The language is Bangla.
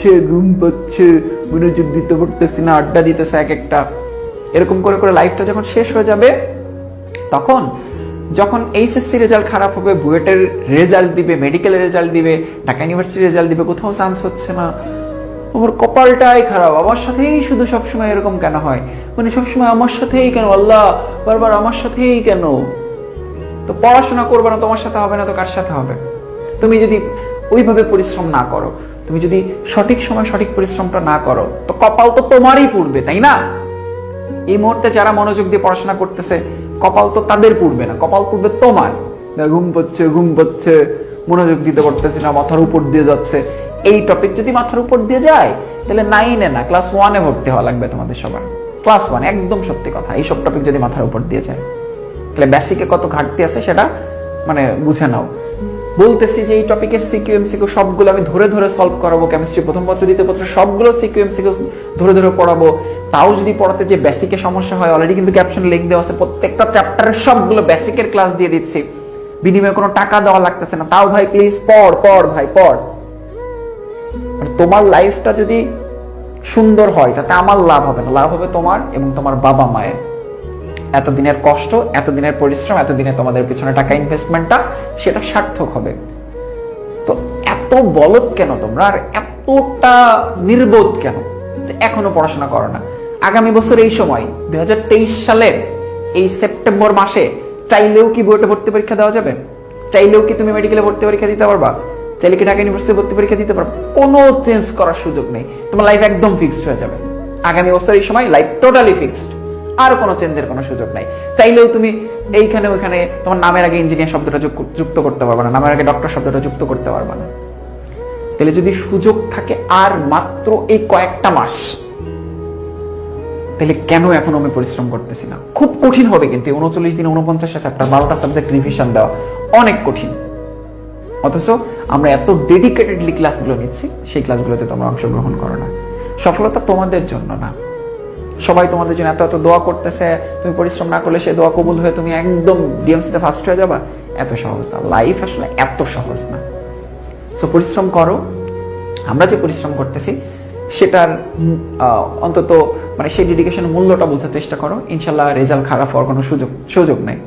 ঘুম পাচ্ছে, মনোযোগ দিতে পারতেছি না, আড্ডা দিতেছে এক একটা, এরকম করে করে লাইফটা যখন শেষ হয়ে যাবে, তখন যখন এইচএসসি রেজাল্ট খারাপ হবে, বুয়েটের রেজাল্ট দিবে, মেডিকেলের রেজাল্ট দিবে, ঢাকা ইউনিভার্সিটির রেজাল্ট দিবে, কোথাও চান্স হচ্ছে না, আমার কপালটাই খারাপ, আমার সাথেই শুধু সবসময় এরকম কেন হয়, মানে সবসময় আমার সাথেই কেন, আল্লাহ বারবার আমার সাথেই কেন। তো পড়াশোনা করবে না, তোমার সাথে হবে না তো কার সাথে হবে? তুমি যদি ওইভাবে পরিশ্রম না করো, তুমি যদি সঠিক সময় সঠিক পরিশ্রমটা না করো, তো কপাল তো তোমারই পুড়বে, তাই না? এই মুহূর্তে যারা মনোযোগ দিয়ে পড়াশোনা করতেছে, কপাল তো তাদের পুড়বে না, কপাল পুড়বে তোমার। ঘুম পাচ্ছে, মনোযোগ দিতে পারতেছি না, মাথার উপর দিয়ে যাচ্ছে। এই টপিক যদি মাথার উপর দিয়ে যায়, তাহলে 9-এ না, ক্লাস 1-এ ভর্তি হওয়া লাগবে তোমাদের সবার। ক্লাস 1, একদম সত্যি কথা। এইসব টপিক যদি মাথার উপর দিয়ে যায়, তাহলে বেসিকে কত ঘাটতি আছে সেটা মানে বুঝে নাও। বলতেছি যে এই টপিকের সিকিউ এমসিকিউ সবগুলো আমি ধরে ধরে সলভ করাবো, কেমিস্ট্রি প্রথম পত্র দ্বিতীয় পত্র সবগুলো সিকিউ এমসিকিউ ধরে ধরে পড়াবো। তাও যদি পড়াতে যে বেসিকে সমস্যা হয়, অলরেডি কিন্তু ক্যাপশন লিংক দেওয়া আছে, প্রত্যেকটা চ্যাপ্টারের সবগুলো বেসিকের ক্লাস দিয়ে দিচ্ছি, বিনিময়ে কোনো টাকা দেওয়া লাগতেছে না। তাও ভাই প্লিজ পড় ভাই পড়। তোমার লাইফটা যদি সুন্দর হয়, তাতে আমার লাভ হবে না, লাভ হবে তোমার এবং তোমার বাবা মায়ের। এতদিনের কষ্ট, এতদিনের পরিশ্রম, এতদিনে তোমাদের পিছনে টাকা ইনভেস্টমেন্টটা, সেটা সার্থক হবে। তো এত বলদ কেন তোমরা, আর এতটা নির্বোধ কেন যে এখনো পড়াশোনা করো না? আগামী বছর এই সময় 2023 সালের এই সেপ্টেম্বর মাসে চাইলেও কি বুয়েটে ভর্তি পরীক্ষা দেওয়া যাবে? চাইলেও কি তুমি মেডিকেলে ভর্তি পরীক্ষা দিতে পারবা? চাইলে কি ঢাকা ইউনিভার্সিটি ভর্তি পরীক্ষা দিতে পারবা? কোনো চেঞ্জ করার সুযোগ নেই, তোমার লাইফ একদম ফিক্সড হয়ে যাবে। আগামী বছর এই সময় লাইফ টোটালি ফিক্সড, আর কোনো চেঞ্জের কোনো সুযোগ নাই। চাইলেও তুমি এইখানে ওইখানে তোমার নামের আগে ইঞ্জিনিয়ার শব্দটা যুক্ত করতে পারবে না, নামের আগে ডক্টর শব্দটা যুক্ত করতে পারবে না। তাহলে যদি সুযোগ থাকে আর মাত্র এই কয়েকটা মাস, তাহলে কেন এখন আমি পরিশ্রম করতেছি না? খুব কঠিন হবে কিন্তু 39 দিন 49টা চ্যাপ্টার, 12টা সাবজেক্ট রিভিশন দেওয়া অনেক কঠিন। অথচ আমরা এত ডেডিকেটেডলি ক্লাসগুলো নিচ্ছি, সেই ক্লাসগুলোতে তোমরা অংশগ্রহণ করো না। সফলতা তোমাদের জন্য না, সবাই তোমাদের জন্য এত এত দোয়া করতেছে, তুমি পরিশ্রম না করলে সে দোয়া কবুল হয়ে তুমি একদম ডিএমসিতে ফার্স্ট হয়ে যাবা, এত সহজ না। লাইফ আসলে এত সহজ না। সো পরিশ্রম করো। আমরা যে পরিশ্রম করতেছি সেটার অন্তত মানে সেই ডেডিকেশনের মূল্যটা বোঝার চেষ্টা করো। ইনশাল্লাহ রেজাল্ট খারাপ হওয়ার কোনো সুযোগ নেই।